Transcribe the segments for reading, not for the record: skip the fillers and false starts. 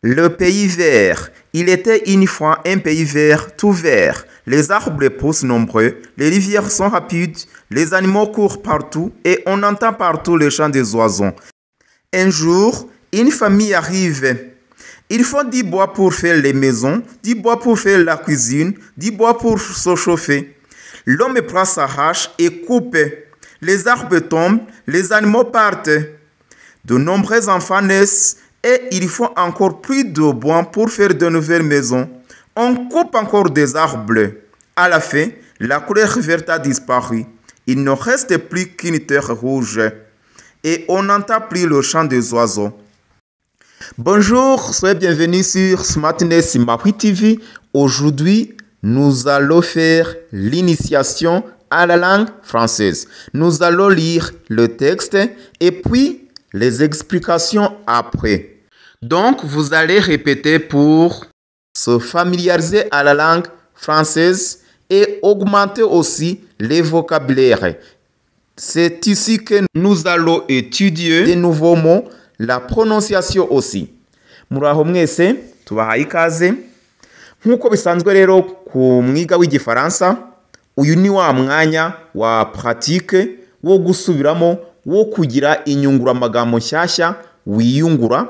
Le pays vert. Il était une fois un pays vert, tout vert. Les arbres poussent nombreux, les rivières sont rapides, les animaux courent partout et on entend partout le chant des oiseaux. Un jour, une famille arrive. Ils font du bois pour faire les maisons, du bois pour faire la cuisine, du bois pour se chauffer. L'homme prend sa hache et coupe. Les arbres tombent, les animaux partent. De nombreux enfants naissent et il faut encore plus de bois pour faire de nouvelles maisons. On coupe encore des arbres. À la fin, la couleur verte a disparu. Il ne reste plus qu'une terre rouge. Et on n'entend plus le chant des oiseaux. Bonjour, soyez bienvenus sur Smartness Maui TV. Aujourd'hui, nous allons faire l'initiation à la langue française. Nous allons lire le texte et puis les explications après. Donc, vous allez répéter pour se familiariser à la langue française et augmenter aussi les vocabulaires. C'est ici que nous allons étudier de nouveaux mots, la prononciation aussi. Muraho mwese, tubahaye ikaze. Nkuko bisanzwe rero ku mwiga w'igifaransa, uyu ni wa mwanya wa pratique wo gusubiramo, wo kugira inyunguramagambo nshyashya wiyungura.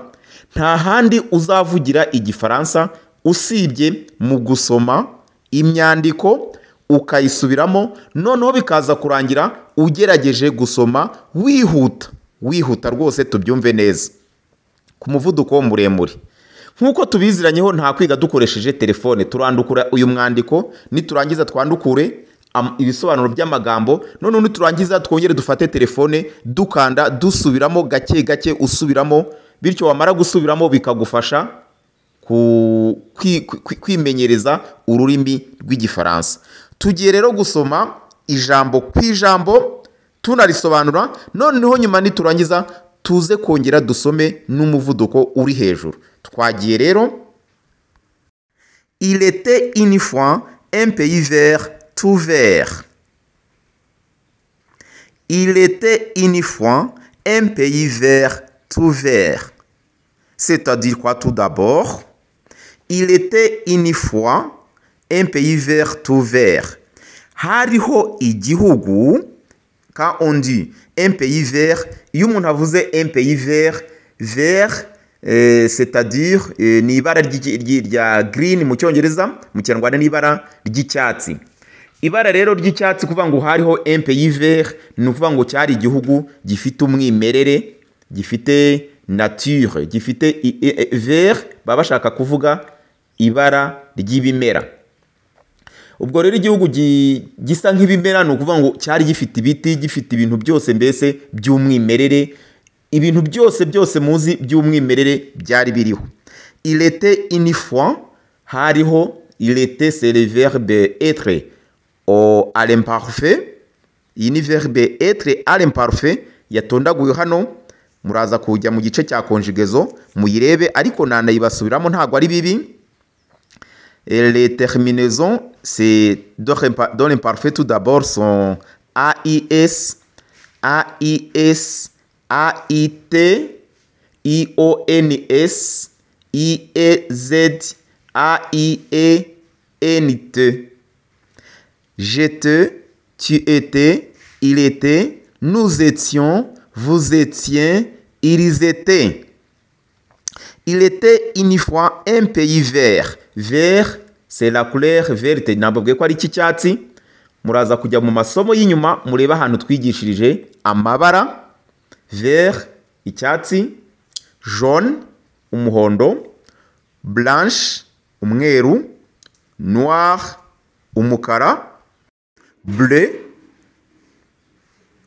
Nta handi uzavugira igifaransa usibye mu gusoma imyandiko ukayisubiramo, noneho bikaza kurangira ugerageje gusoma wihuta rwose tubyumve neza ku muvuduko muremure. Nkuko tubiziranyeho nta kwiga dukoresheje telefone, turandukura uyu mwandiko, niturangiza twandukure ibisobanuro by'amagambo, noneho niturangiza twongere dufate telefone dukanda dusubiramo gake gake usubiramo, bityo wamara gusubiramo bikagufasha kwimenyereza ururimi rw'igifaransa. Tugiye rero gusoma ijambo ku ijambo tunarisobanura, noneho nyuma niturangiza tuze kongera dusome n'umuvuduko uri hejuru. Twagiye rero. Il était une fois un pays vert, tout vert. Il était une fois un pays vert, tout vert. C'est-à-dire quoi tout d'abord? Il était une fois un pays vert, tout vert. Hariho igihugu, quand on dit un pays vert, iyo umuntu avuze un pays vert, vert, c'est-à-dire ni ibara rya green mu cyongereza, mu kinyarwanda ni ibara ry'icyatsi. Ibara rero ry'icyatsi kuvuga ngo hariho un pays vert, ni ukuvuga ngo cyari igihugu gifite umwimerere, gifite nature, gifite vert, baba bashaka kuvuga ibara ry'ibimera. Ubwo rero igihugu gisa nk'ibimera, ni ukuvuga ngo cyari gifite ibiti, gifite ibintu byose mbese by'umwimerere, ibintu byose muzi by'umwimerere byari biriho. Il était une fois, hariho, il était, c'est le verbe être à l'imparfait. Iyi ni verbe être à l'imparfait yatondaguye hano. Muraza kujya mu gice cya conjugaison muyirebe, ariko nanayibasubiramo ntago ari bibi. Et les terminaisons, c'est dans l'imparfait tout d'abord sont AIS, AIS, AIT, IONS, IEZ, AIENT. J'étais, tu étais, il était, nous étions, vous étiez, ils étaient. Il était une fois un pays vert. Vert, c'est la couleur verte. Nababwiye ko ari icyatsi. Muraza kujya mu masomo y'inyuma mureba ahantu twigishirije amabara. Vert, icyatsi. Jaune, umuhondo. Blanche, umweru. Noir, umukara. Bleu,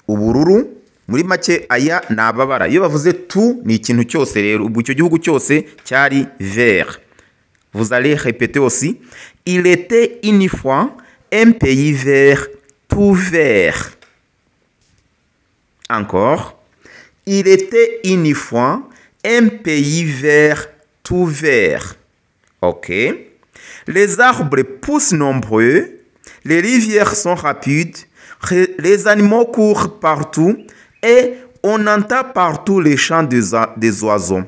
ubururu. Muri make aya ni ababara. Iyo bavuze tout ni ikintu cyose rero, ubwo icyo gihugu cyose cyari vert. Vous allez répéter aussi. Il était une fois un pays vert, tout vert. Encore. Il était une fois un pays vert, tout vert. Ok. Les arbres poussent nombreux. Les rivières sont rapides. Les animaux courent partout. Et on entend partout les chants des oiseaux.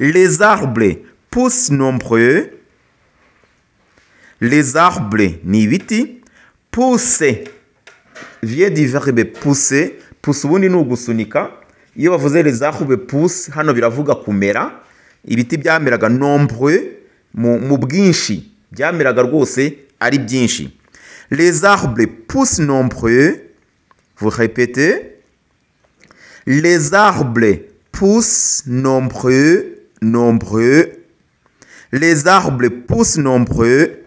Les arbres poussent nombreux. Les arbres ni ibiti. Pousse vient du verbe pousser. Pousse ubundi ni ugusunika. Iyo bavuze les arbres poussent hano biravuga kumera. Ibiti byameraga nombreux mu bwinshi. Byameraga rwose ari byinshi. Les arbres poussent nombreux. Vous répétez. Les arbres poussent nombreux, nombreux. Les arbres poussent nombreux.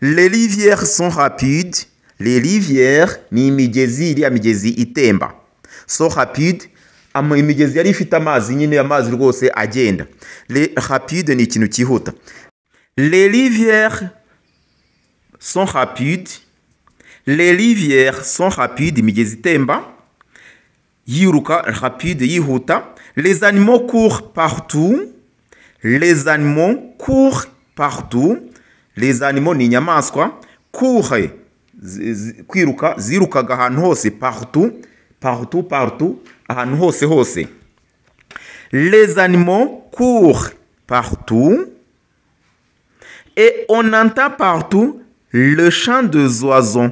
Les rivières sont rapides. Les rivières ni imigezi iriya migezi itemba. So rapides imigezi yari ifite amazi nyine amazi rwose agenda. Les rapides ni ikintu cyihuta. Les rivières sont rapides. Les rivières sont rapides imigezi itemba. Yiruka rapide yihuta. Les animaux courent partout. Les animaux courent partout. Les animaux ni inyamaswa. Courent kwiruka zirukaga ahantu hose partout. Partout partout ahantu hose hose. Les animaux courent partout. Et on entend partout le chant des oiseaux.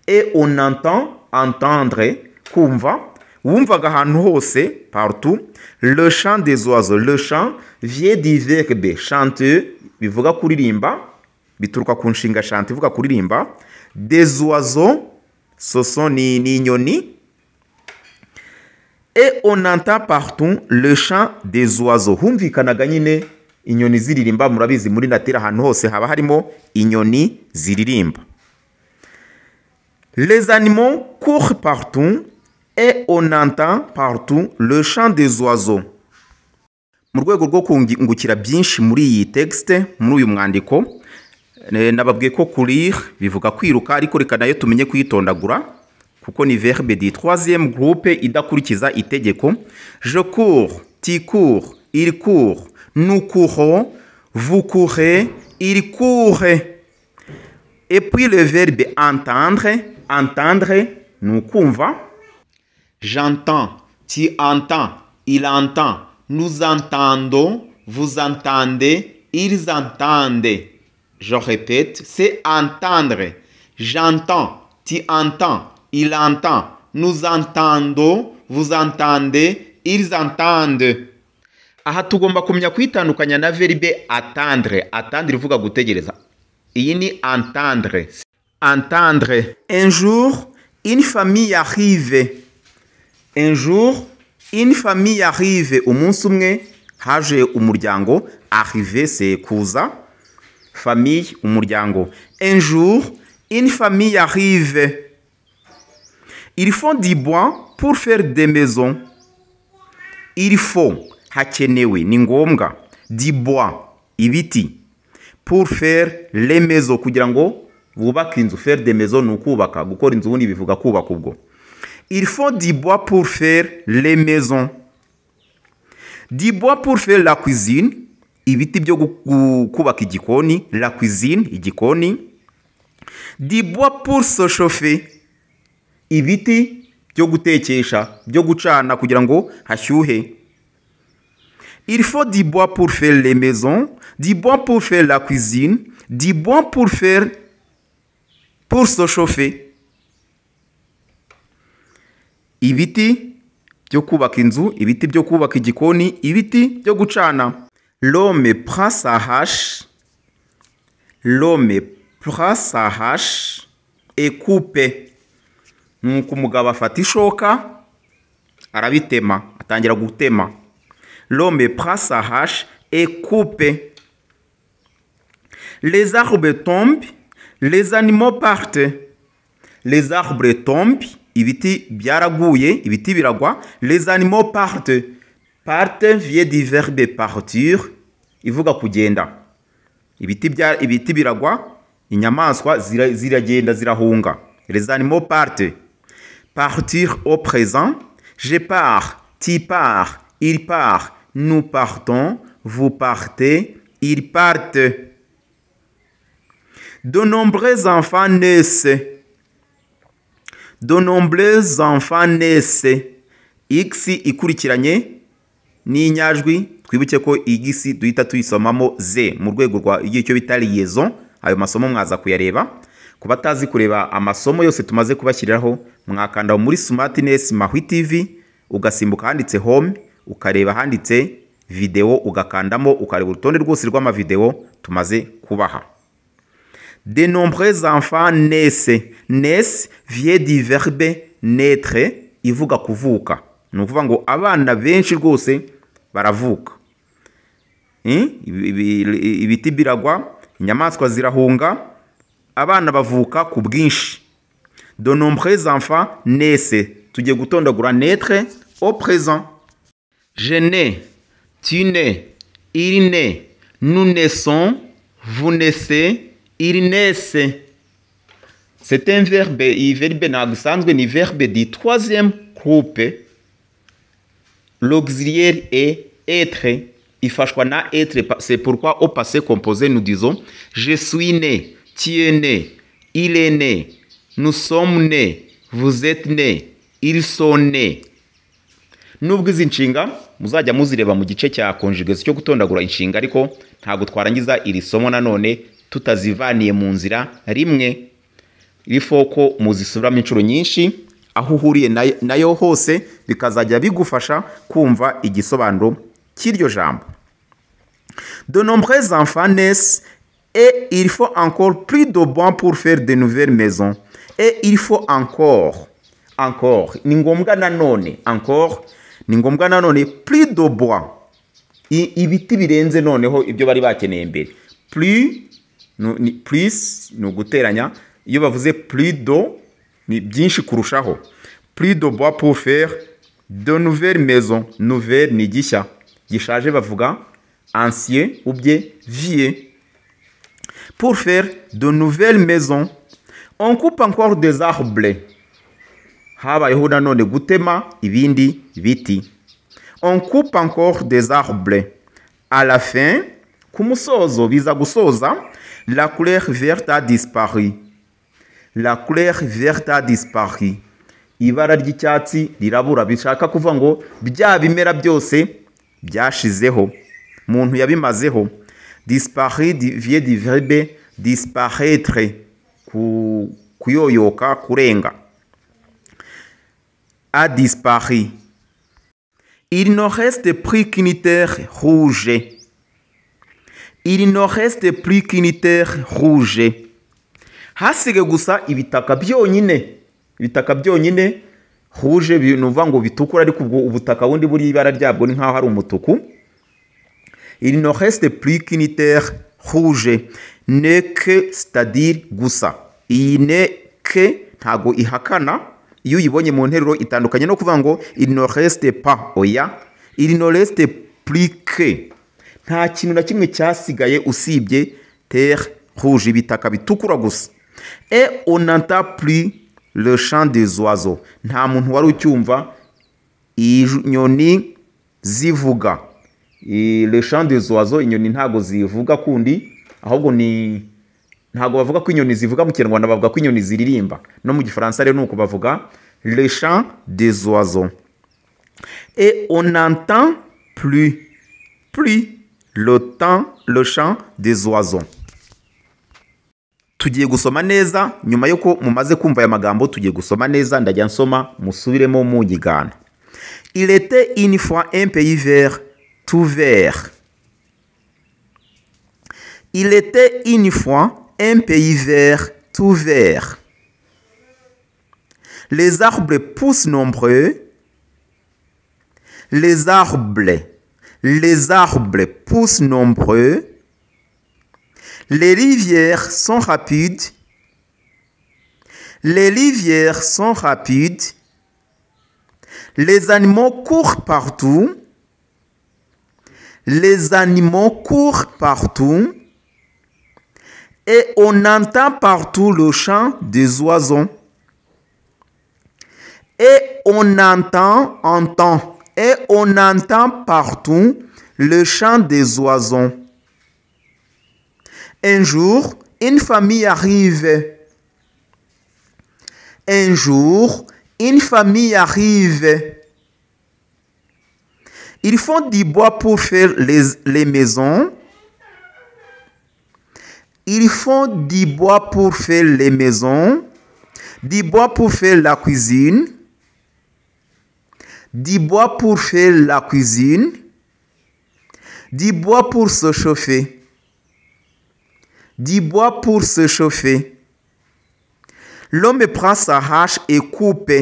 Et on entend entendre kumva. Wumvaga ahantu hose partout le chant des oiseaux. Le chant vient du verbe chanter bivuga kuririmba bituruka ku nshinga chanter bivuga kuririmba. Des oiseaux ce sont ni inyoni. Et on entend partout le chant des oiseaux. Humvikanaga nyine inyoni ziririmba. Murabizi muri natira ahantu hose haba harimo inyoni ziririmba. Les animaux courent partout. Et on entend partout le chant des oiseaux. Mu rwego rwo kungukira byinshi muri iyi texte muri uyu mwandiko nababwiye ko courir bivuga kwiruka ariko reka nayo tumenye kwitondagura kuko ni verbe du troisième groupe idakurikiza itegeko. Je cours, tu cours, il court, nous courons, vous courez, il court. Et puis le verbe entendre, entendre nous kumva. J'entends, tu entends, il entend, nous entendons, vous entendez, ils entendent. Je répète, c'est entendre. J'entends, tu entends, il entend, nous entendons, vous entendez, ils entendent. Aha tugomba kumenya kwitandukanya na verbe attendre. Attendre ivuga gutegereza. Iyi ni entendre. Entendre. Un jour, une famille arrive. Un jour, une famille arrive. Umunsi umwe haje umuryango. Arrive c'est kuza. Famille umuryango. Un jour, une famille arrive. Il faut du bois pour faire des maisons. Il faut hakenewe ni ngombwa du bois ibiti pour faire les maisons kugira ngo bubaka inzu. Faire des maisons ni ukubaka. Gukora inzu ubundi bivuga kubaka ubwo. Il faut du bois pour faire les maisons. Du bois pour faire la cuisine. Ibiti byo kubaka igikoni. La cuisine, igikoni. Du bois pour se chauffer. Ibiti byo gutekesha, byo gucana kugira ngo hashyuhe. Il faut du bois pour faire les maisons. Du bois pour faire la cuisine. Du bois pour se chauffer. Ibiti byo kubaka inzu, ibiti byo kubaka igikoni, ibiti byo gucana. L'homme prend sa hache. L'homme prend sa hache et coupe. Nuko umugabo afata ishoka arabitema, atangira gutema. L'homme prend sa hache et coupe. Les arbres tombent, les animaux partent. Les arbres tombent. Ibiti byaraguye, ibiti biragwa. Les animaux partent. Partent vient du verbe partir. Ivuga kugenda. Ibiti biragwa. Inyamaswa ziragenda zirahunga. Les animaux partent. Partir au présent. Je pars. Tu pars. Il part. Nous partons. Vous partez. Ils partent. De nombreux enfants naissent. De nombreux enfants naissent. X ikurikiranye n'inyajwi twibuke ko igisi duhita tuyisomamo ze mu rwego rwa icyo bita liaison. Ayo masomo mwaza kuyareba. Ku batazi kureba amasomo yose tumaze kubashyiriraho, mwakanda muri Smartness Mahwi TV ugasimbuka handitse home, ukareba handitse video, ugakandamo ukareba urutonde rwose rw'amavideo tumaze kubaha. De nombreux enfants naissent. Naissent vient du verbe naître, ivuga kuvuka. Ni ukuvuga ngo abana benshi rwose baravuka. Ibiti biragwa, inyamaswa zirahunga, abana bavuka ku bwinshi. De nombreux enfants naissent. Tugiye gutondagura naître au présent. Je nais, tu nais, il naît, nous naissons, vous naissez, il naissent. C'est un verbe, verbe nagsanzwe ni verbe du troisième groupe. L'auxiliaire est être. Ifashwa na être. C'est pourquoi au passé composé nous disons je suis né, tu es né, il est né, nous sommes nés, vous êtes nés, ils sont nés. Nubwo izi nshinga muzajya muzireba mu gice cya conjugaison cyo gutondagura inshinga, ariko ntago twarangiza iri somo nanone tutazivaniye mu nzira rimwe. Ifo ko muzisubiramo inshuro nyinshi aho uhuriye nayo hose, bikazajya bigufasha kumva igisobanuro cy'iryo jambo. De nombreux enfants naissent et il faut encore plus de bois pour faire de nouvelles maisons. Et il faut encore ni ngombwa nanone, encore ni ngombwa nanone, plus de bois, ibiti birenze noneho ibyo bari bakeneye mbere. Plus ni uguteranya, iyo bavuze plus de ni byinshi kurushaho. Plus de bois pour faire de nouvelles maisons. Nouvelle ni gishya, gishaje bavuga ancien ou bien vieux. Pour faire de nouvelles maisons, on coupe encore des arbres. Habayeho nanone gutema ibindi biti. On coupe encore des arbres. À la fin, ku musozo biza gusoza, la couleur verte a disparu. La couleur verte a disparu. Ibara ry'icyatsi rirabura, bishaka kuvuga ngo bya bimera byose byashizeho, muntu yabimazeho. Disparu vient du verbe disparaître, kuyoyoka, kurenga. A disparu. Il ne reste plus qu'une terre rouge. Il ne reste plus qu'une terre rouge. Hasige gusa ibitaka byonyine. Ibitaka byonyine, rouge binuva ngo bitukura, ariko ubwo ubutaka bundi buri ibara ryabwo ni nkaho hari umutuku. Il ne reste plus qu'une terre rouge. Ne que, c'est-à-dire gusa. Iyi ne que ntago ihakana, iyo uyibonye mu nteruro itandukanye no kuvuga ngo il ne reste pas. Oya, il ne reste plus que, nta kintu na kimwe cyasigaye usibye terre rouge, ibitaka bitukura gusa. Et on n'entend plus le chant des oiseaux. Nta muntu wari ucyumva inyoni zivuga. Le chant des oiseaux, inyoni ntago zivuga kundi, ahubwo ni ntago bavuga ko inyoni zivuga mu Kinyarwanda, bavuga ko inyoni ziririmba. No mu Gifaransa rero nuko bavuga le chant des oiseaux. Et on n'entend plus le chant des oiseaux. Tugiye gusoma neza, nyuma yuko mumaze kumva aya magambo tugiye gusoma neza, ndajya nsoma musubiremo mu gigana. Il était une fois un pays vert, tout vert. Il était une fois un pays vert, tout vert. Les arbres poussent nombreux. Les arbres poussent nombreux. Les rivières sont rapides. Les rivières sont rapides. Les animaux courent partout. Les animaux courent partout. Et on entend partout le chant des oiseaux. Et on entend partout le chant des oiseaux. Un jour, une famille arrive. Un jour, une famille arrive. Ils font du bois pour faire les maisons. Ils font du bois pour faire les maisons, du bois pour faire la cuisine, du bois pour faire la cuisine, du bois pour se chauffer, du bois pour se chauffer. L'homme prend sa hache et coupe.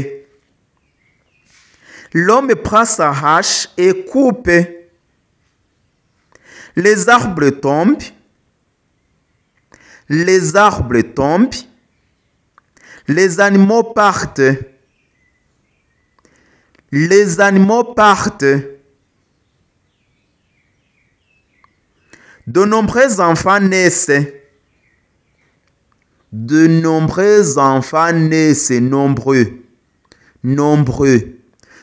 L'homme prend sa hache et coupe. Les arbres tombent. Les arbres tombent. Les animaux partent. Les animaux partent. De nombreux enfants naissent. De nombreux enfants naissent. Nombreux. Nombreux.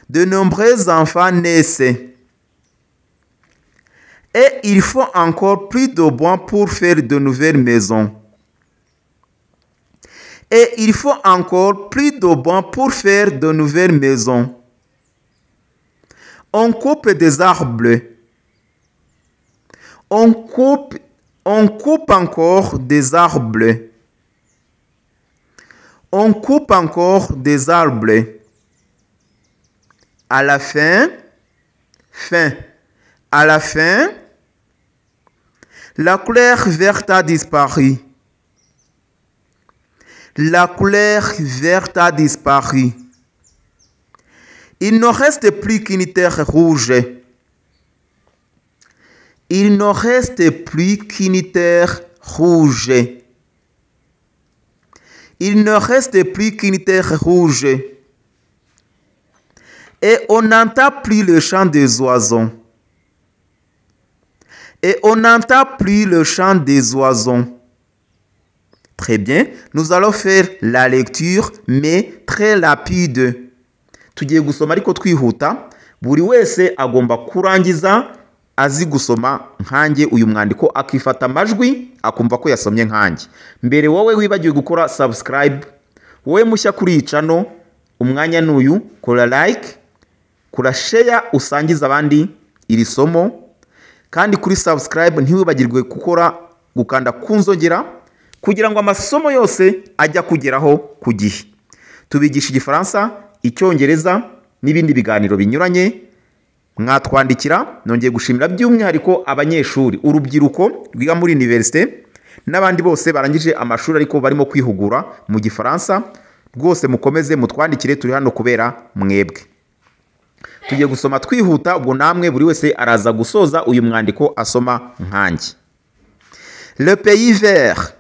De nombreux enfants naissent. Et il faut encore plus de bois pour faire de nouvelles maisons. Et il faut encore plus de bois pour faire de nouvelles maisons. On coupe des arbres. On coupe encore des arbres. On coupe encore des arbres. À la fin, à la fin, la couleur verte a disparu. La couleur verte a disparu. Il ne reste plus qu'une terre rouge. Il ne reste plus qu'une terre rouge. Il ne reste plus qu'une terre rouge. Et on n'entend plus le chant des oiseaux. Et on n'entend plus le chant des oiseaux. Très bien, nous allons faire la lecture, mais très rapide. Tugiye gusoma ariko twihuta, buri wese agomba kurangiza azi gusoma nkanjye uyu mwandiko, akifata amajwi akumva ko yasomye nkanjye. Mbere wowe wibagiwe gukora subscribe, wowe mushya kuri iyi channel, umwanya n'uyu, kora like, kora share usangiza abandi iri somo, kandi kuri subscribe ntiwibagirwe gukanda kunzogera kugira ngo amasomo yose ajya kugeraho ku gihe. Tubigisha Igifaransa, Icyongereza n'ibindi biganiro binyuranye. Mwatwandikira. Nongeye gushimira by'umwihariko abanyeshuri, urubyiruko rwiga muri universite n'abandi bose barangije amashuri ariko barimo kwihugura mu Gifaransa. Rwose mukomeze mutwandikire, turi hano kubera mwebwe. Tugiye gusoma twihuta, ubwo namwe buri wese araza gusoza uyu mwandiko asoma nkanjye. Le pays vert.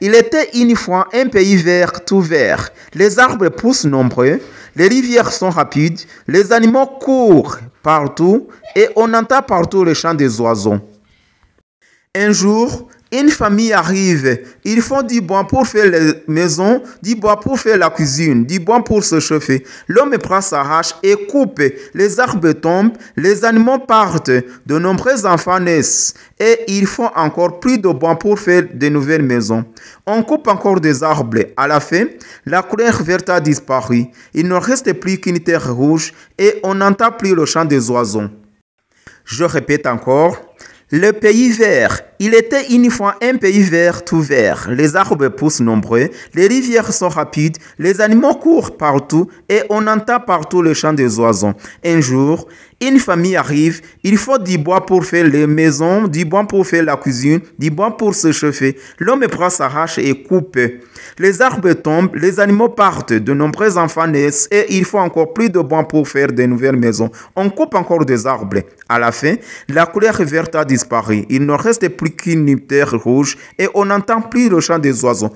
Il était une fois un pays vert, tout vert. Les arbres poussent nombreux, les rivières sont rapides, les animaux courent partout et on entend partout le chant des oiseaux. Un jour, une famille arrive. Ils font du bois pour faire les maisons, du bois pour faire la cuisine, du bois pour se chauffer. L'homme prend sa hache et coupe. Les arbres tombent, les animaux partent. De nombreux enfants naissent. Et ils font encore plus de bois pour faire de nouvelles maisons. On coupe encore des arbres. À la fin, la couleur verte a disparu. Il ne reste plus qu'une terre rouge et on n'entend plus le chant des oiseaux. Je répète encore. Le pays vert. Il était une fois un pays vert, tout vert. Les arbres poussent nombreux, les rivières sont rapides, les animaux courent partout et on entend partout le chant des oiseaux. Un jour, une famille arrive, il faut du bois pour faire les maisons, du bois pour faire la cuisine, du bois pour se chauffer. L'homme prend sa hache et coupe. Les arbres tombent, les animaux partent, de nombreux enfants naissent et il faut encore plus de bois pour faire de nouvelles maisons. On coupe encore des arbres. À la fin, la couleur verte a disparu. Il ne reste plus qu'une terre rouge et on n'entend plus le chant des oiseaux.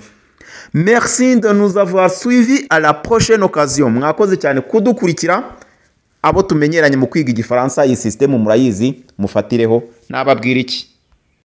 Merci de nous avoir suivis. À la prochaine occasion. Mwakoze cyane kudukurikira. Abo tumenyeranye mu kwiga Igifaransa, iyi system murayizi, mufatireho. Nababwira iki?